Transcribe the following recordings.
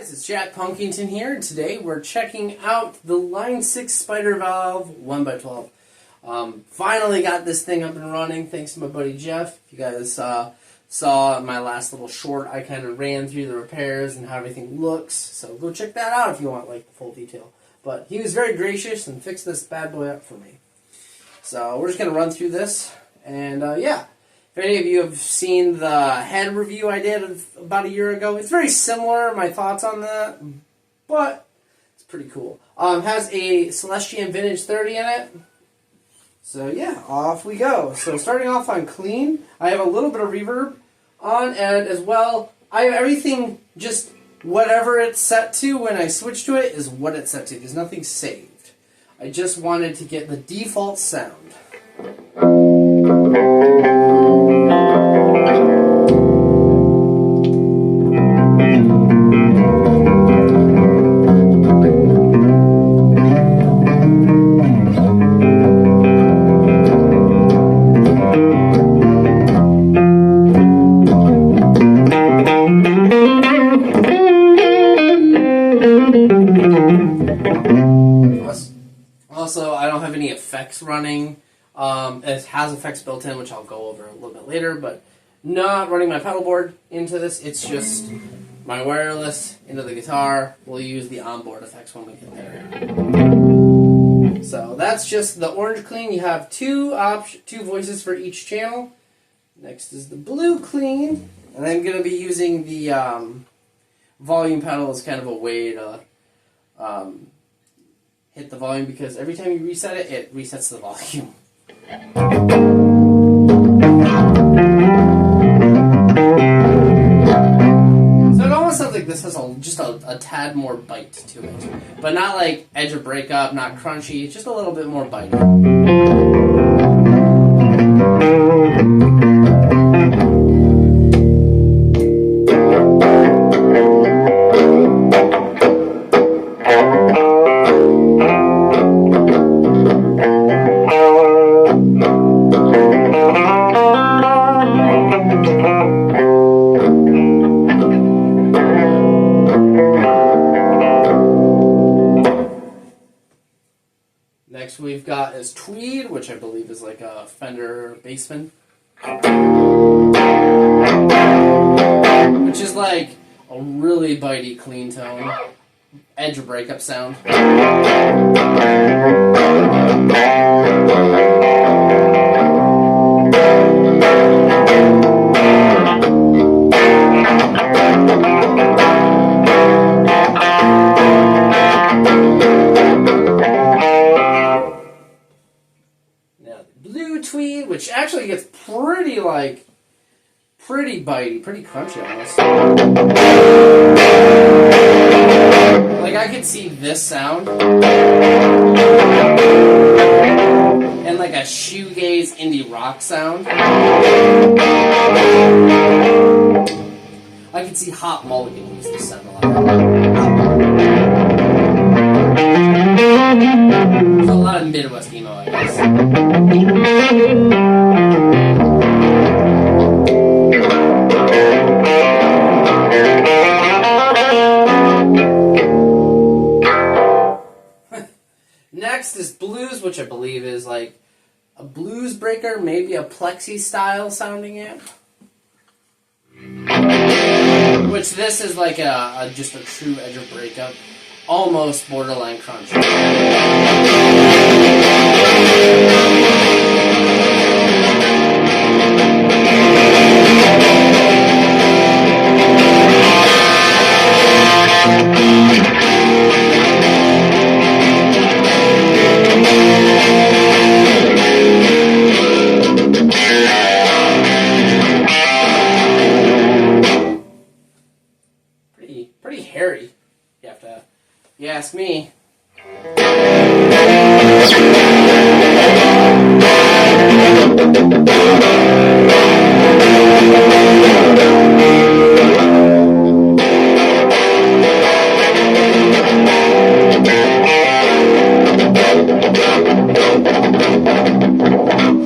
Guys, it's Jack Punkington here, and today we're checking out the Line 6 Spider Valve 1x12. Finally got this thing up and running thanks to my buddy Jeff. If you guys saw my last little short, I kind of ran through the repairs and how everything looks, so go check that out if you want like the full detail. But he was very gracious and fixed this bad boy up for me. So we're just going to run through this, and yeah. If any of you have seen the head review I did about a year ago, it's very similar, my thoughts on that, but it's pretty cool. Has a Celestian Vintage 30 in it. So yeah, off we go. So starting off on clean, I have a little bit of reverb on, and as well, I have everything just whatever it's set to when I switch to it is what it's set to. There's nothing saved. I just wanted to get the default sound. Also, I don't have any effects running. It has effects built in, which I'll go over a little bit later, but not running my pedal board into this. It's just my wireless into the guitar. We'll use the onboard effects when we get there. So that's just the orange clean. You have two voices for each channel. Next is the blue clean, and I'm going to be using the volume pedal as kind of a way to hit the volume, because every time you reset it, it resets the volume. So it almost sounds like this has just a tad more bite to it, but not like edge of breakup, not crunchy, just a little bit more bitey. Next we've got is Tweed, which I believe is like a Fender Bassman. Which is like a really bitey clean tone. Edge of breakup sound. Blue Tweed, which actually gets pretty bitey, pretty crunchy almost. Like I could see this sound and like a shoegaze indie rock sound. I could see Hot Mulligan use this sound a lot. There's a lot of Midwest emo, I guess. Next is Blues, which I believe is like a blues breaker, maybe a plexi style sounding amp. Which this is like just a true edge of breakup, almost borderline crunch. Pretty hairy, you ask me.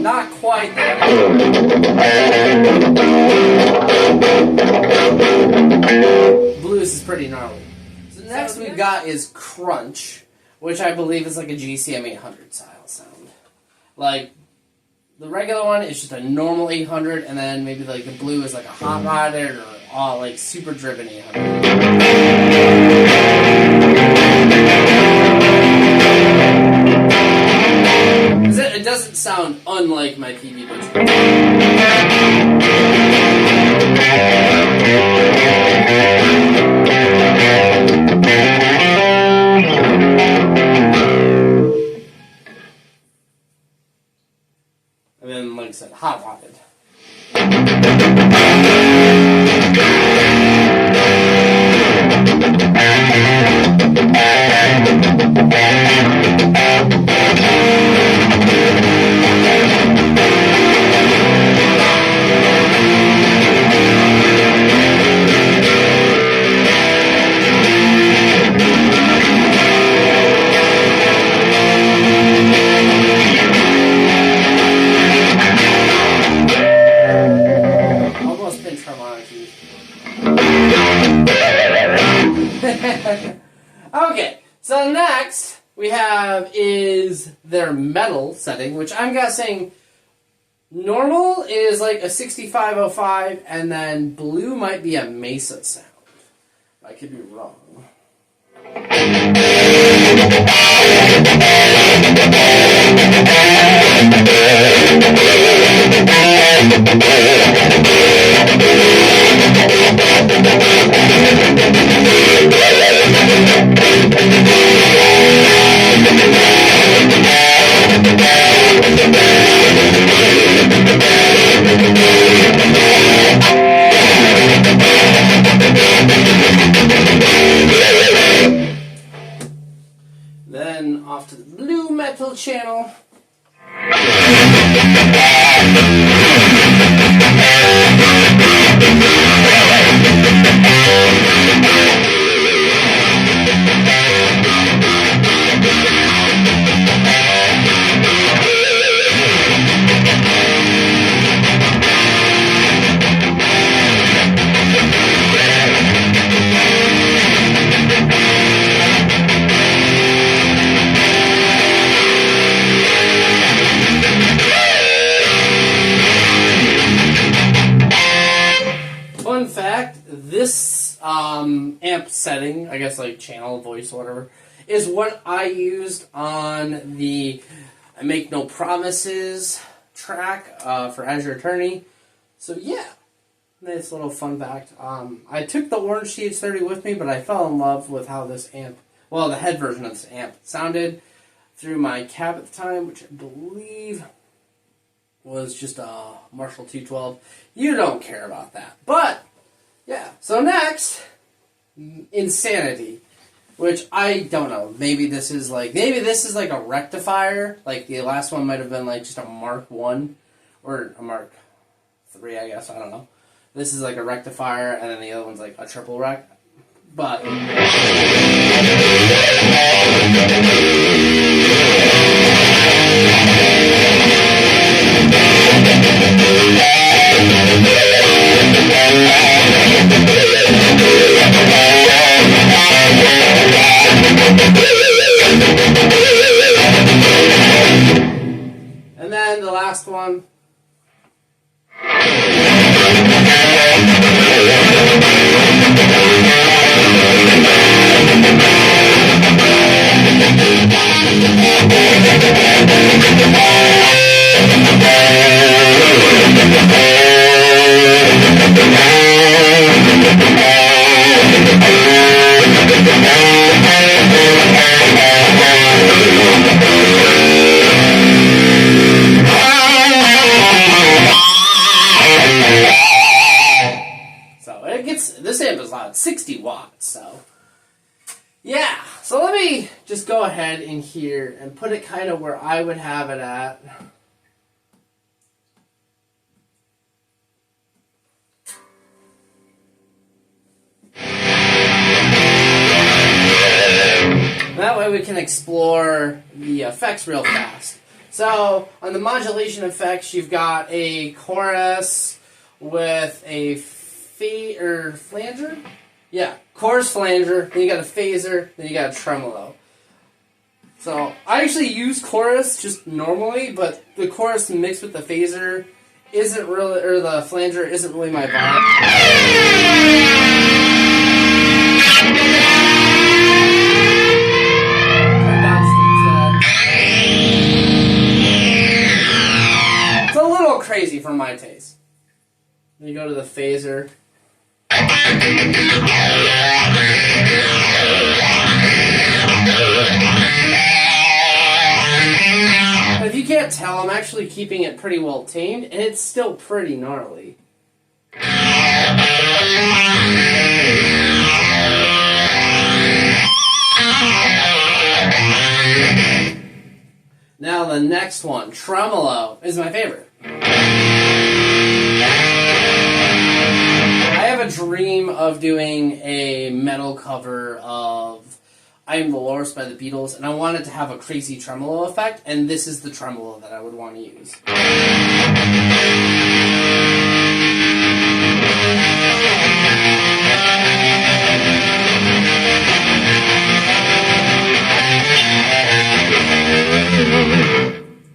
Not quite there. Blues is pretty gnarly. next we've got is Crunch, which I believe is like a GCM 800 style sound. Like, the regular one is just a normal 800, and then maybe like the blue is like a hot rodded or all like super driven 800. It doesn't sound unlike my PB Butcher. And then, like I said, hot rodded. Okay, so next we have is their metal setting, which I'm guessing normal is like a 6505, and then blue might be a Mesa sound. I could be wrong. Then off to the blue metal channel. Fun fact, this amp setting, I guess like channel, voice, whatever, is what I used on the I Make No Promises track for Azure Attorney. So yeah, nice little fun fact. I took the Orange TH30 with me, but I fell in love with how this amp, well, the head version of this amp sounded through my cab at the time, which I believe was just a Marshall 212. You don't care about that. But, yeah. So next, Insanity. Which, I don't know. Maybe this is like a rectifier. Like, the last one might have been like just a Mark 1. Or a Mark 3, I guess. I don't know. This is like a rectifier, and then the other one's like a triple rec. But... And then the last one. So it gets, this amp is loud, 60 watts, so yeah. So let me just go ahead in here and put it kind of where I would have it at. That way we can explore the effects real fast. So on the modulation effects, you've got a chorus with a flanger? Yeah, chorus flanger, then you got a phaser, then you got a tremolo. So I actually use chorus just normally, but the chorus mixed with the phaser isn't really, or the flanger isn't really my vibe. It's a little crazy for my taste. Then you go to the phaser. If you can't tell, I'm actually keeping it pretty well tamed, and it's still pretty gnarly. Now the next one, tremolo, is my favorite. I have a dream of doing a metal cover of I Am the Walrus by the Beatles, and I wanted to have a crazy tremolo effect, and this is the tremolo that I would want to use.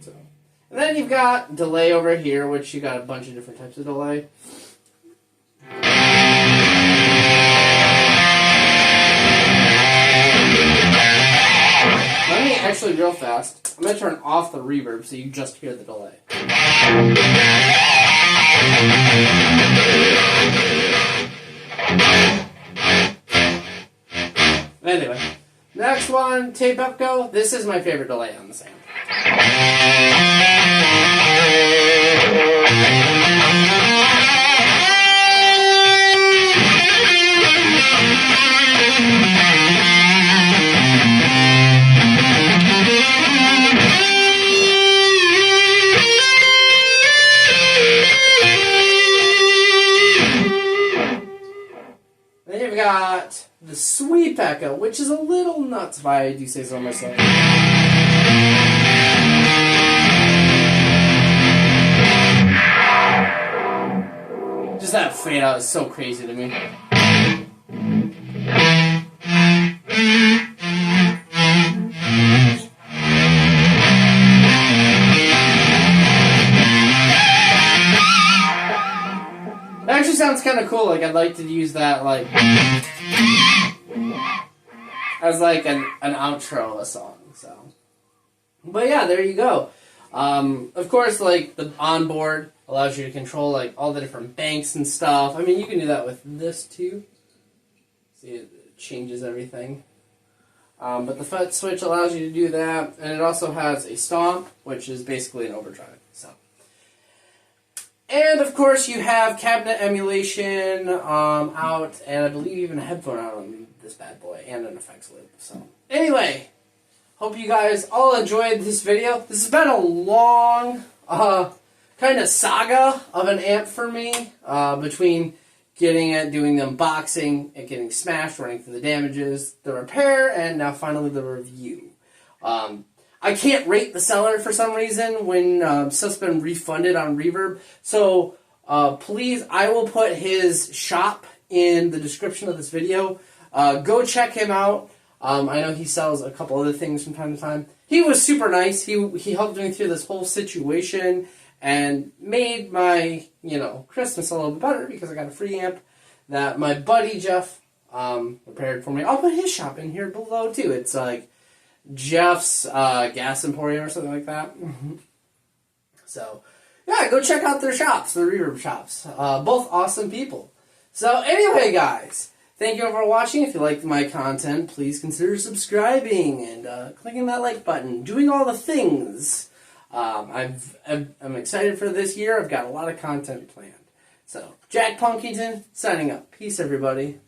So, and then you've got delay over here, which you got a bunch of different types of delay. Let me actually real fast. I'm going to turn off the reverb so you just hear the delay. Anyway, next one, tape up go. This is my favorite delay on the amp. Then you've got the sweep echo, which is a little nuts if I do say so myself. Just that fade out is so crazy to me. It actually sounds kind of cool. Like I'd like to use that like as like an outro of a song. So, but yeah, there you go. Of course, like the onboard allows you to control like all the different banks and stuff. I mean, you can do that with this too. See, it changes everything. But the FET switch allows you to do that, and it also has a stomp, which is basically an overdrive. So. And of course you have cabinet emulation out, and I believe even a headphone out on this bad boy, and an effects loop. So anyway, hope you guys all enjoyed this video. This has been a long kind of saga of an amp for me, between getting it, doing the unboxing, it getting smashed, running through the damages, the repair, and now finally the review. I can't rate the seller for some reason when stuff's been refunded on Reverb. So please, I will put his shop in the description of this video. Go check him out. I know he sells a couple other things from time to time. He was super nice. He helped me through this whole situation and made my Christmas a little bit better because I got a free amp that my buddy Jeff repaired for me. I'll put his shop in here below too. It's like Jeff's Gas Emporium or something like that. So, yeah, go check out their shops, the Reverb shops. Both awesome people. So, anyway, guys, thank you for watching. If you liked my content, please consider subscribing and clicking that like button, doing all the things. I'm excited for this year. I've got a lot of content planned. So, Jack Punkington, signing up. Peace, everybody.